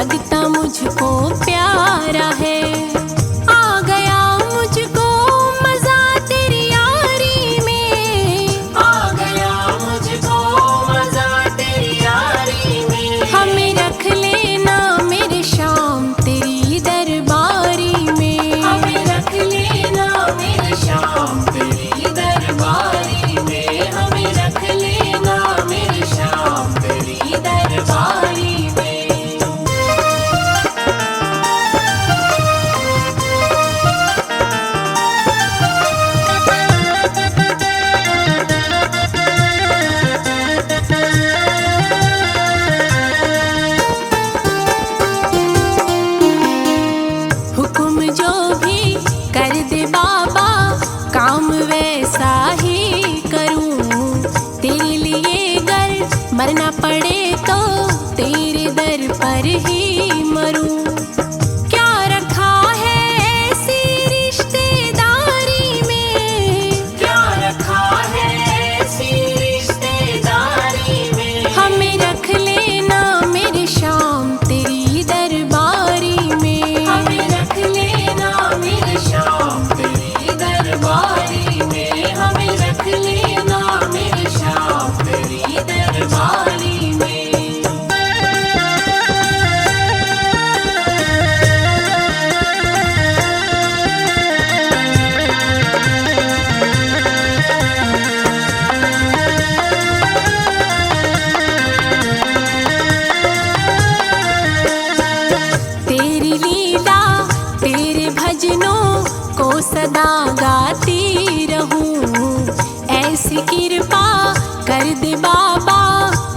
लगता मुझको प्यारा है। आ गया मुझको मजा तेरी यारी में, आ गया मुझको मजा तेरी यारी में। हमें रख लेना मेरे शाम तेरी दरबारी में, हमें रख लेना मेरे शाम तेरी दरबारी में। हमें रख लेना मेरे शाम तेरी दरबारी में। हुक्म जो भी कर दे बाबा काम वैसा ही करूं। तेरे लिए गर मरना पड़े तो तेरे दर पर ही मरूं। क्या रखा है ऐसी रिश्तेदारी में, क्या रखा है ऐसी रिश्तेदारी में। हमें रख लेना मेरे शाम तेरी दरबारी में, हमें रख लेना मेरे शाम तेरी दरबारी में। हमें रख लेना मेरे शाम तेरी दरबारी में। तेरी लीला तेरे भजनों को सदा गाती रहूं। ऐसी कृपा कर दे बाबा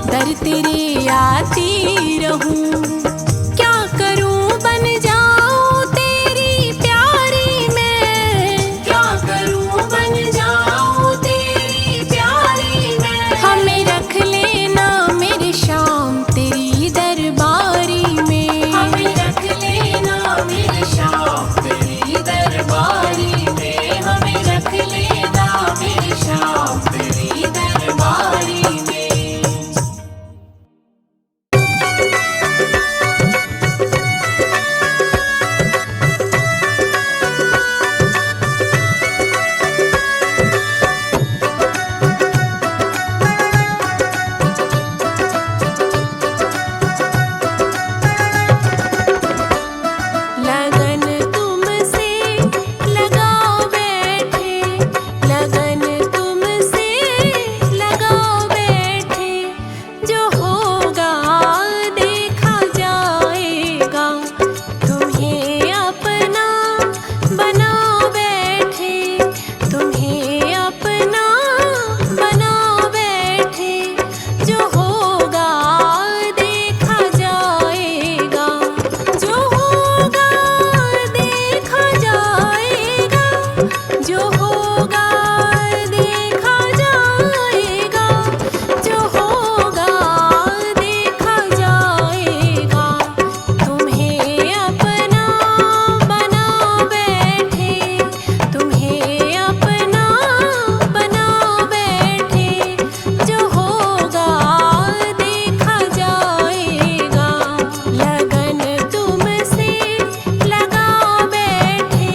दर तेरे आती रहूं। क्या करूं बन जाऊं तेरी प्यारी मैं, क्या करूं बन जाऊं तेरी प्यारी मैं। हमें रख लेना मेरे शाम तेरी दरबारी में, हमें रख लेना मेरे शाम तेरी दरबारी में। हमें रख लेना मेरे शाम तेरी दरबारी में। लगन तुमसे लगाओ बैठे, लगन तुमसे लगाओ बैठे। जो होगा देखा जाएगा, तुम्हें अपना बनाओ बैठे, तुम्हें अपना बनाओ बैठे। जो होगा देखा जाएगा, जो होगा देखा जाएगा, जो होगा देखा जाएगा, जो होगा देखा जाएगा। तुम्हें अपना बनाओ बैठे, तुम्हें अपना बनाओ बैठे। जो होगा देखा जाएगा, लगन तुमसे लगाओ बैठे,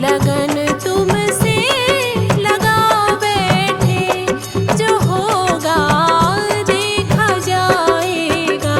लगन तुमसे लगाओ बैठे। जो होगा देखा जाएगा।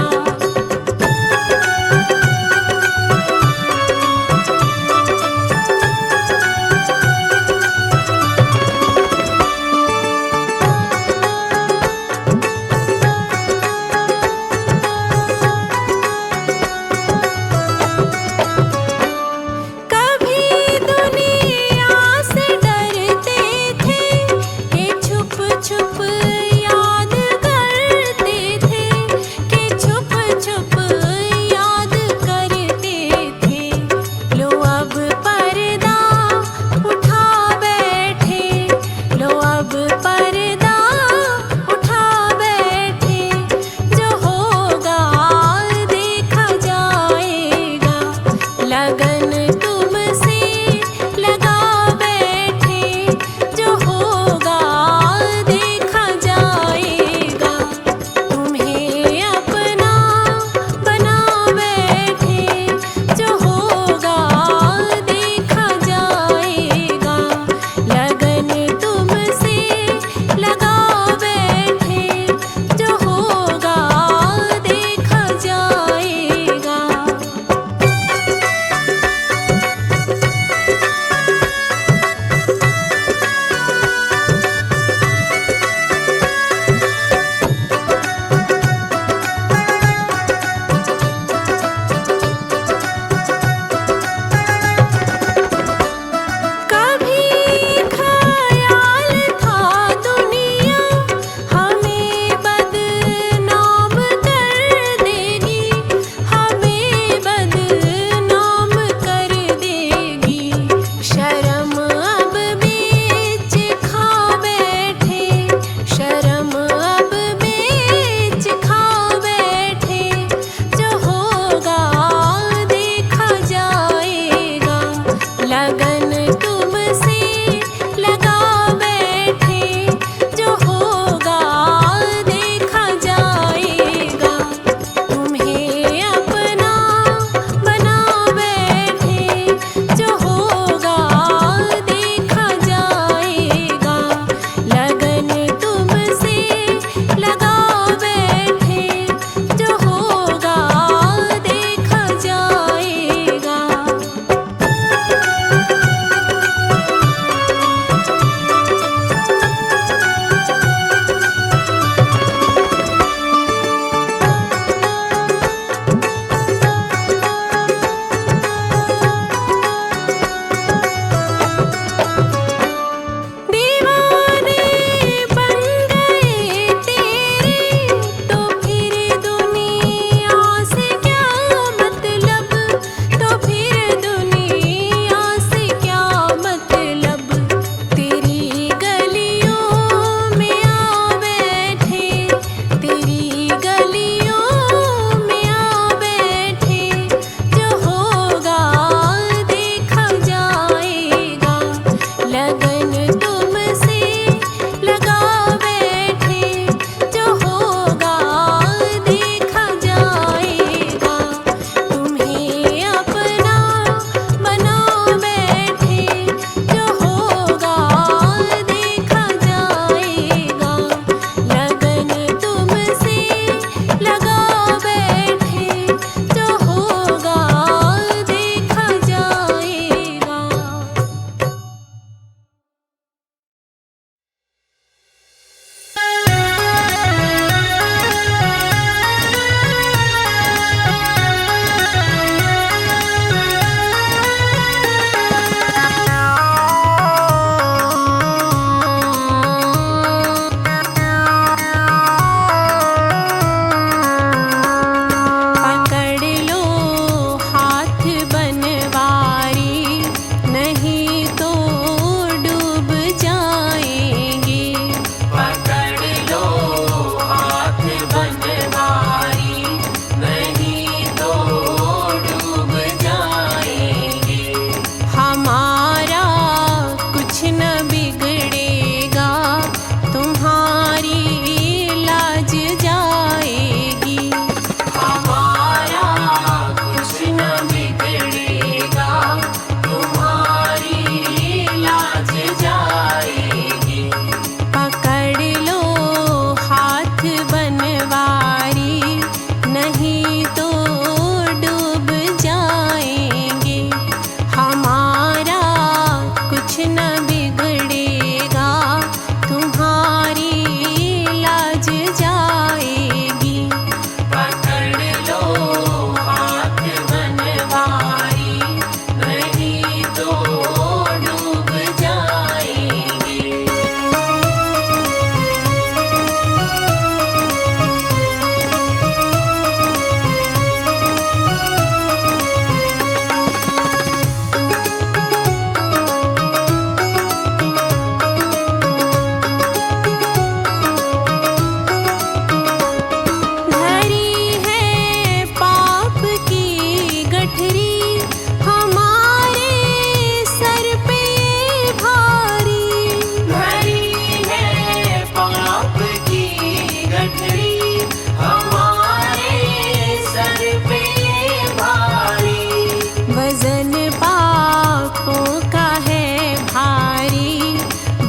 कभी दुनिया से डरते थे कि छुप छुप याद करते थे, कि छुप छुप याद करते थे। लो अब पर्दा उठा बैठे, लो अब पर्दा उठा बैठे। जो होगा देखा जाएगा, लगन तुमसे लगा बैठे। जो होगा देखा जाएगा, तुम्हें अपना बनाओ बैठे। वजन पापों का है भारी,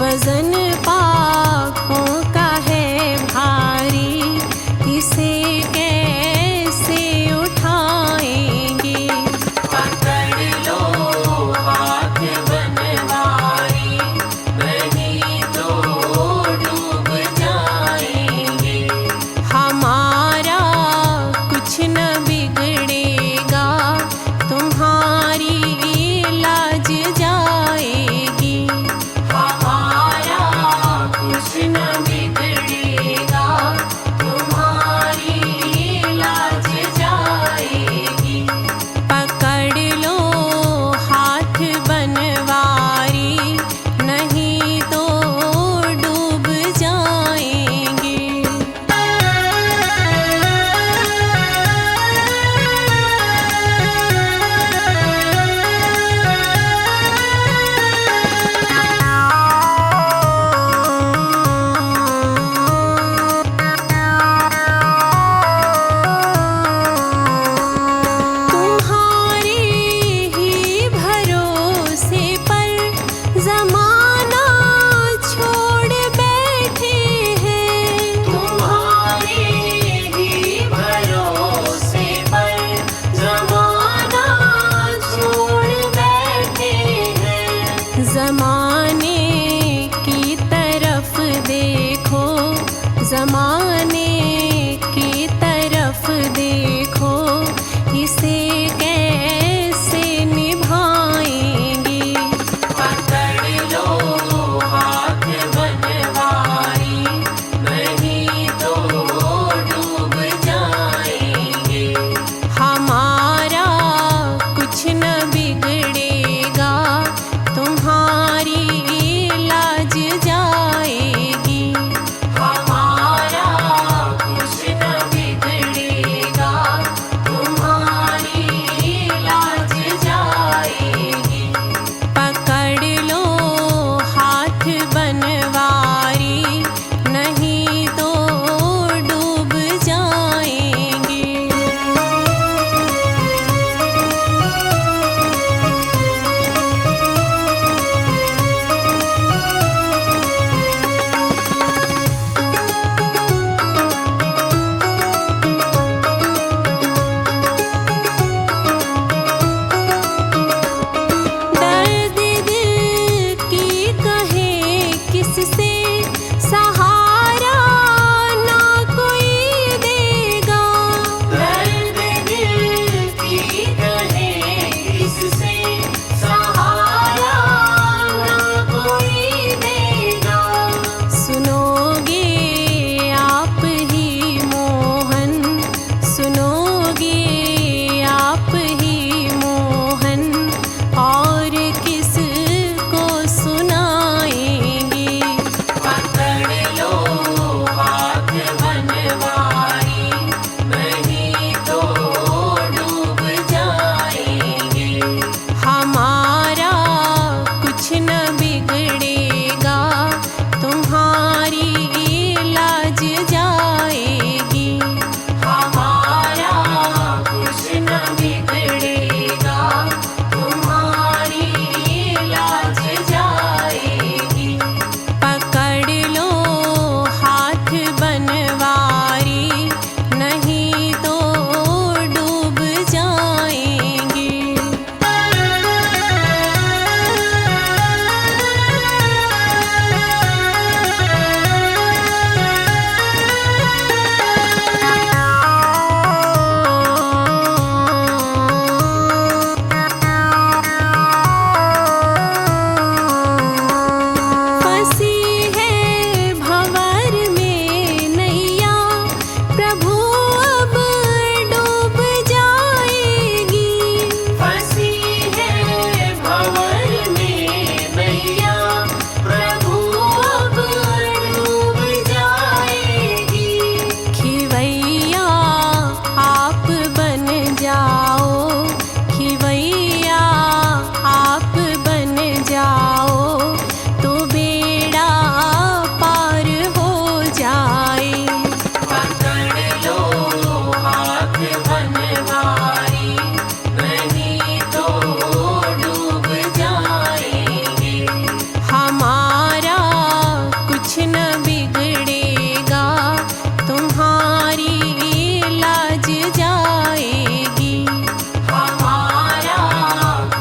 वजन पापों का है भारी, इसे कैसे उठाएंगे। पकड़ लो हाथ बनवारी, नहीं तो डूब जाएंगे। हमारा कुछ न बिगड़ेगा, तुम्हारी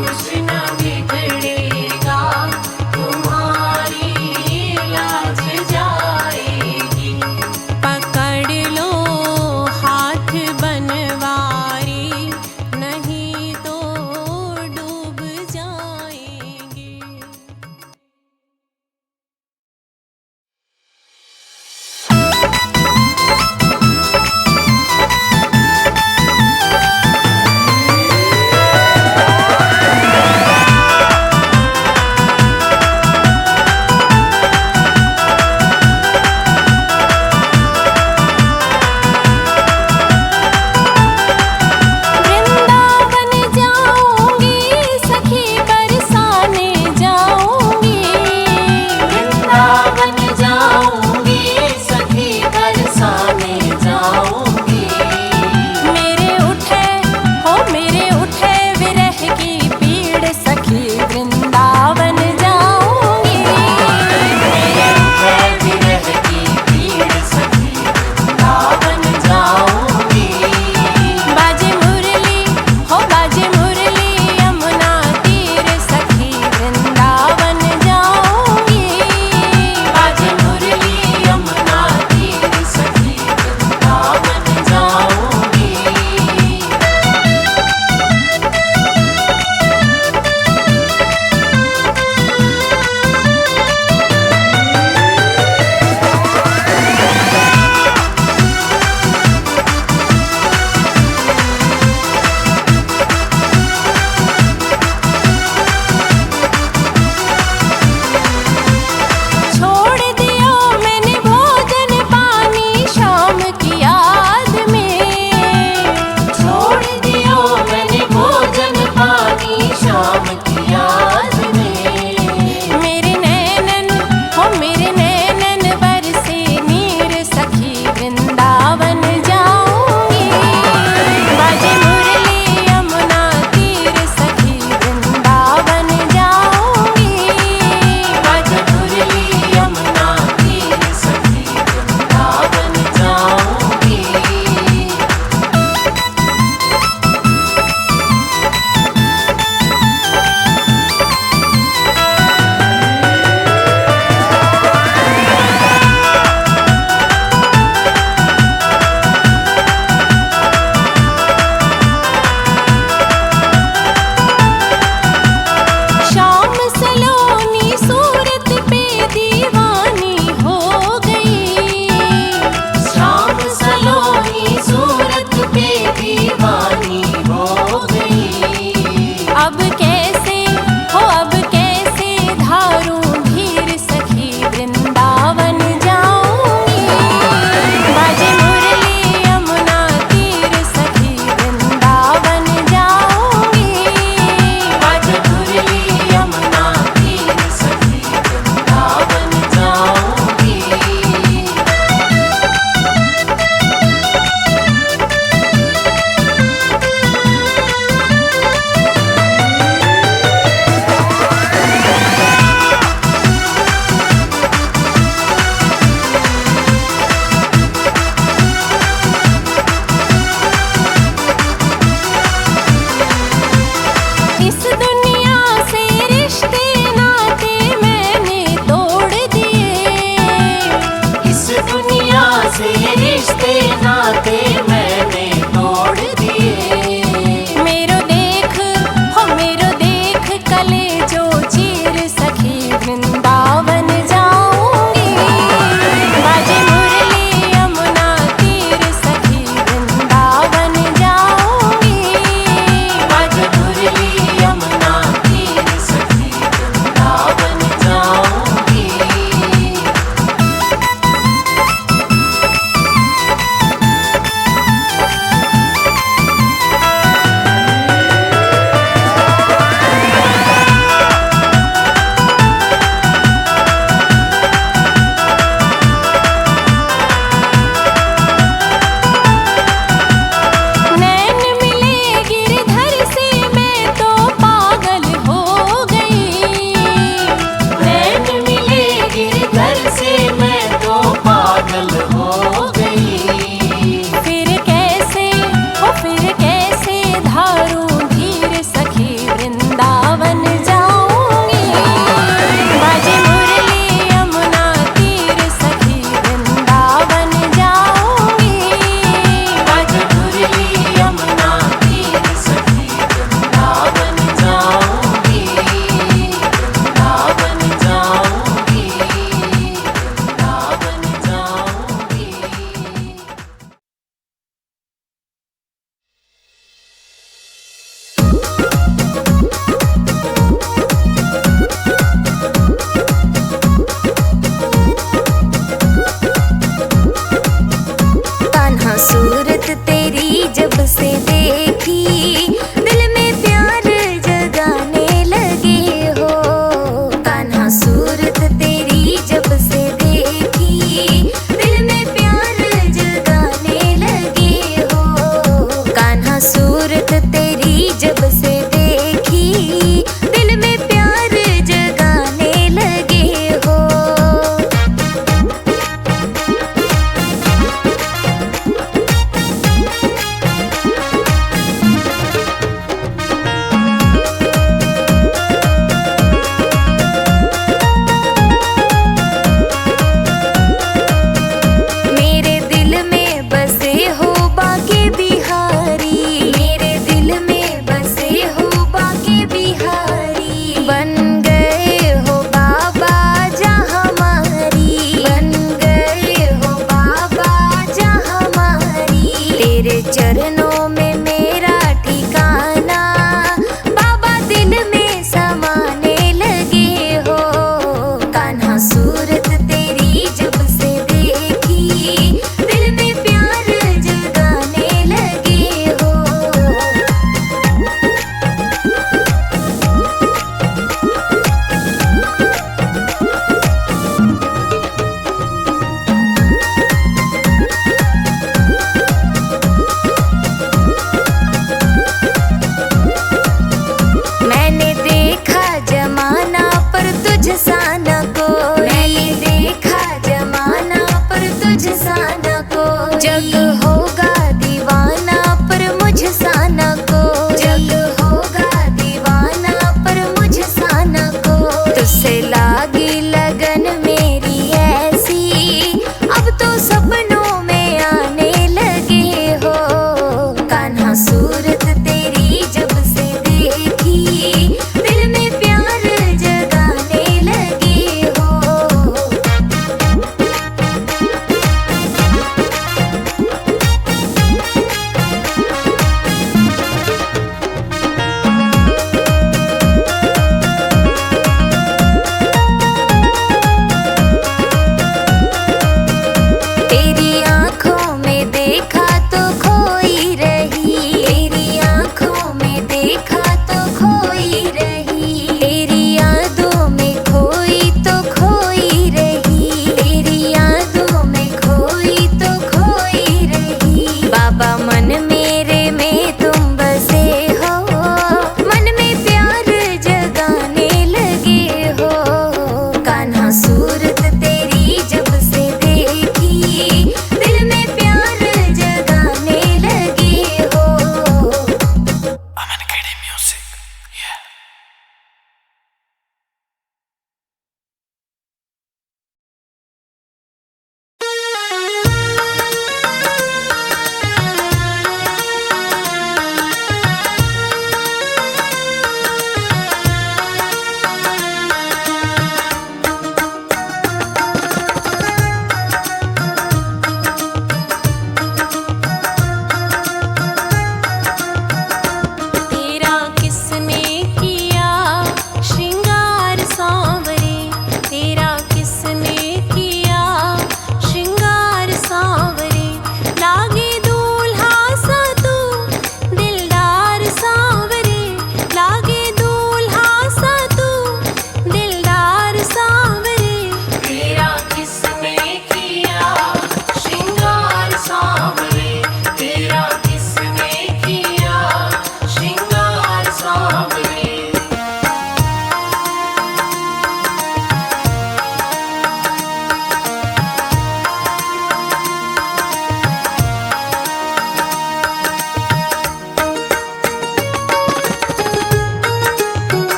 कुछ न बिगड़ेगा, तुम्हारी लाज जाएगी। पकड़ लो हाथ बनवारी, नहीं तो डूब जाएंगे।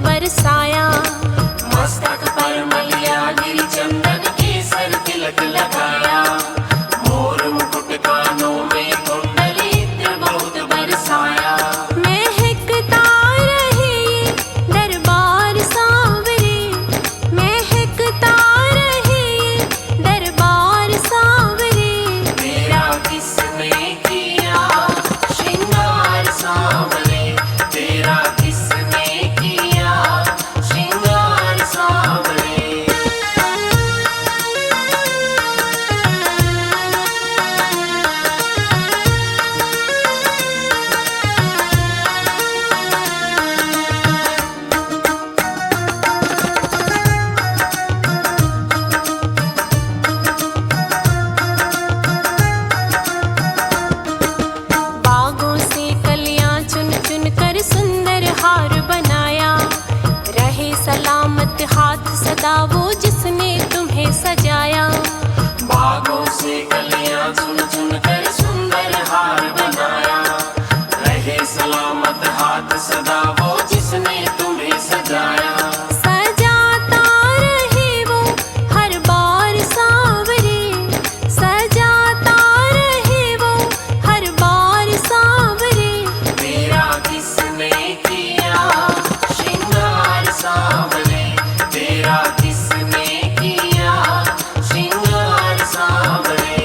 बरसाया। मस्तक पर मलिया गिरी चंदन केसर तिलक लगाया। मोर मुकुट कानों में कुंडली इत्र बहुत बरसाया। महकता रहे ये दरबार सांवरे, महकता रहे ये दरबार सांवरे। तेरा किसने किया श्रृंगार सांवरे, तेरा किसने किया श्रृंगार सांवरे। बागों से कलियां चुन चुन कर सुंदर हार बनाया। रहे सलामत हाथ सदा वो जिसने तुम्हें सजाया। बागों से कलियां चुन चुन कर सुंदर हार बनाया। रहे सलामत हाथ सदा वो जिसने तुम्हें सजाया। सजाता रहे वो हर बार सांवरे, सजाता रहे वो हर बार सांवरे। तेरा किसने किया श्रृंगार सांवरे, तेरा किसने किया श्रृंगार सांवरे।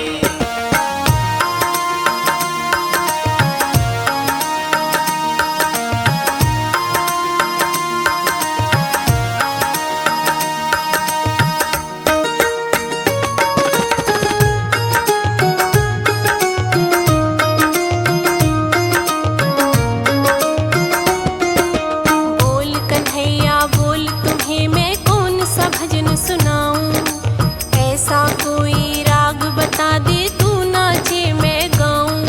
बोल कन्हैया बोल तुम्हें मैं कौन सा भजन सुनाऊं। ऐसा कोई राग बता दे तू नाचे मैं गाऊं।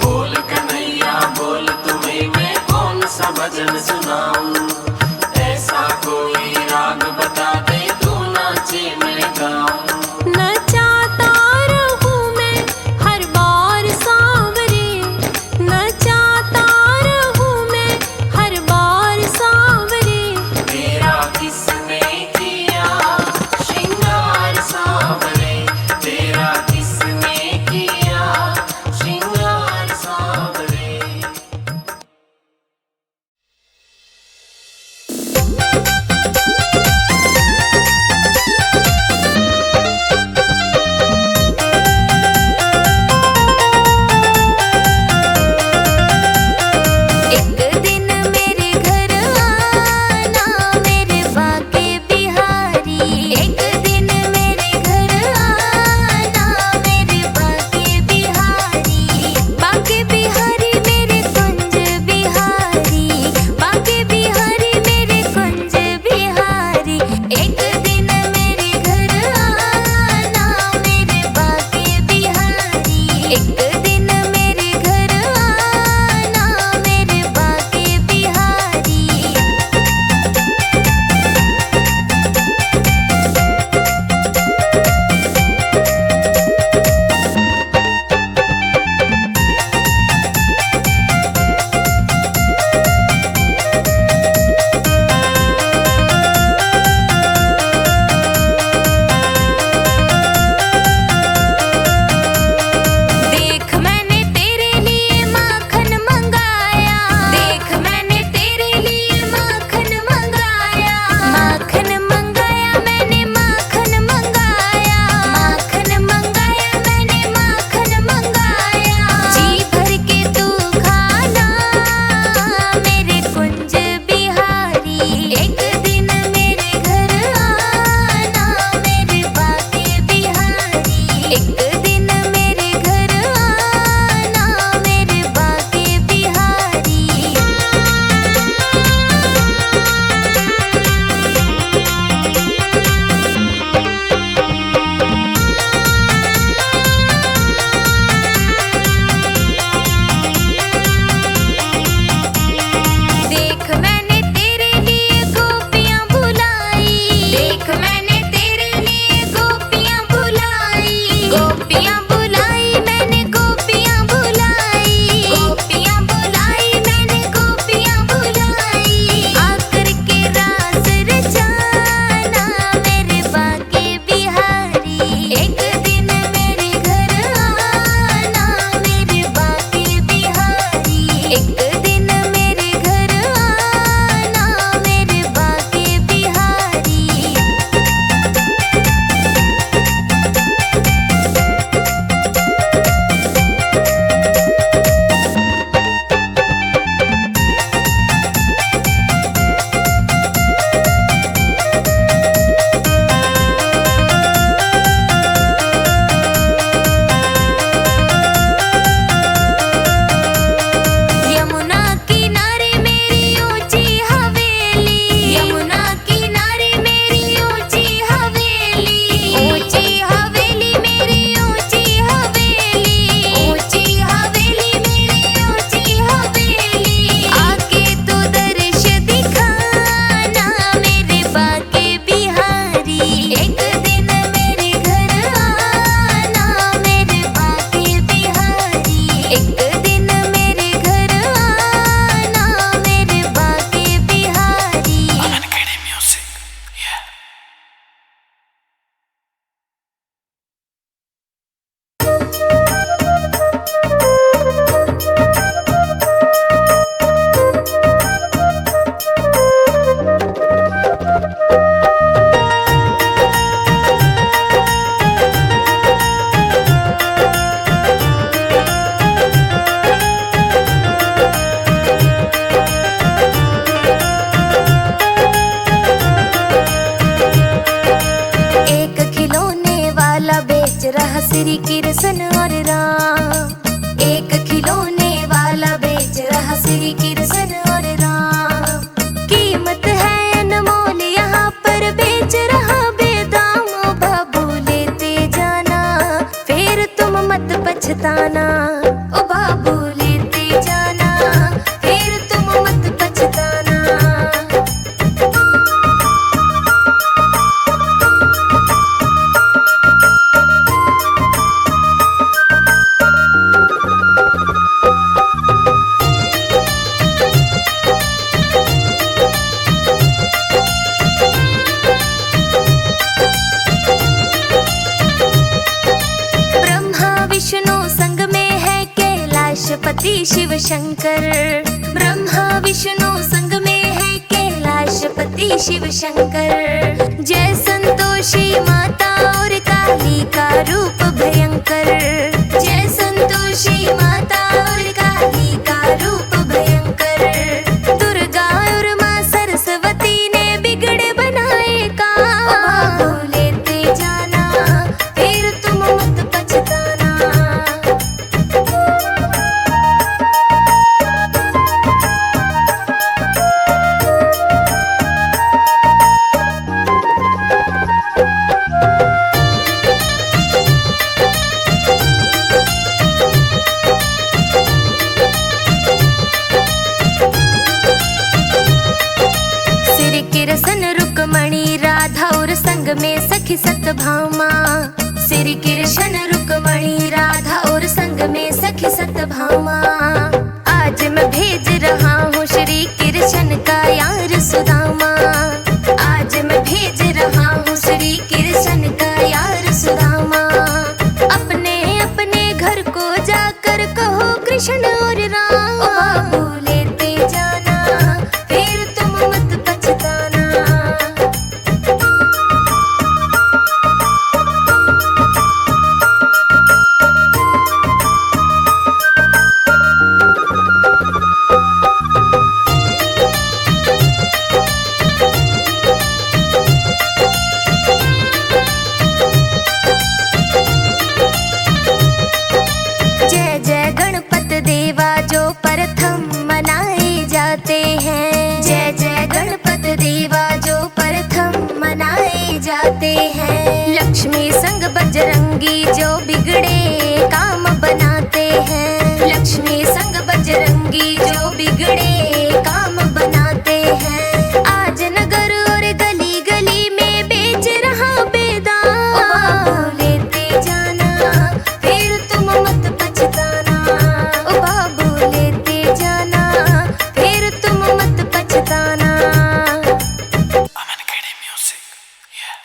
बोल कन्हैया बोल तुम्हें मैं कौन सा भजन सुनाऊं। ऐसा कोई राग बता दे तू नाचे मैं गाऊं। नचाता रहूं मैं हर बार सांवरे, नचाता रहूं मैं हर बार सांवरे। तेरा किसने किया श्रृंगार सांवरे, तेरा किसने किया श्रृंगार सांवरे। एक दिन मेरे घर आना मेरे बाके बिहारी। एक दिन मेरे घर आना मेरे बाके बिहारी। बाके बिहारी मेरे कुंज बिहारी, बाके बिहारी मेरे कुंज बिहारी। एक दिन मेरे घर आना मेरे बाके बिहारी। एक दिन मेरे घर आना मेरे बाके बिहारी। देख मैंने तेरे लिए माखन मंगाया, देख मैंने तेरे लिए माखन मंगाया। माखन मंगाया मैंने माखन मंगाया, माखन मंगाया मैंने माखन मंगाया। जी भर के तू खाना मेरे कुंज बिहारी। एक दिन मेरे घर आना मेरे बाके बिहारी। एक दिन मेरे घर आना मेरे बाके बिहारी। देख मैंने तेरे लिए गोप श्री कृष्ण और राम। एक खिलौने वाला बेच रहा श्री कृष्ण और राम। कीमत है अनमोल यहाँ पर बेच रहा बेदाम। ओ बाबू लेते जाना फिर तुम मत पछताना। ओ बाबू लेते जाना फिर तुम मत पछताना। पति शिव शंकर। ब्रह्मा विष्णु संग में है कैलाशपति शिव शंकर। जय संतोषी माता और काली का रूप भयंकर। जय संतोषी माता और काली का रूप भयंकर। दुर्गा और माँ सरस्वती ने बिगड़े बनाए काम। लेते जाना फिर तुम मत पछताना। संग में सखी सतभामा। श्री कृष्ण रुक्मणी राधा और संग में सखी सतभामा। आज मैं भेज रहा हूँ श्री कृष्ण का यार सुदामा। आज मैं भेज रहा हूँ श्री कृष्ण का यार सुदामा। अपने अपने घर को जाकर कहो कृष्ण और राम। ओ बाबू लेते जाना फिर तुम मत पछताना। जय जय गणपत देवा जो प्रथम मनाए जाते हैं। लक्ष्मी संग बजरंगी जो बिगड़े काम बनाते हैं। लक्ष्मी संग बजरंगी जो बिगड़े काम बनाते हैं। आज नगर और गली गली में बेच रहा बेदाम। लेते जाना फिर तुम मत पछताना। ओ बाबू लेते जाना फिर तुम मत पछताना। Aman Academy Music, yeah.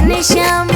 Ghanshyam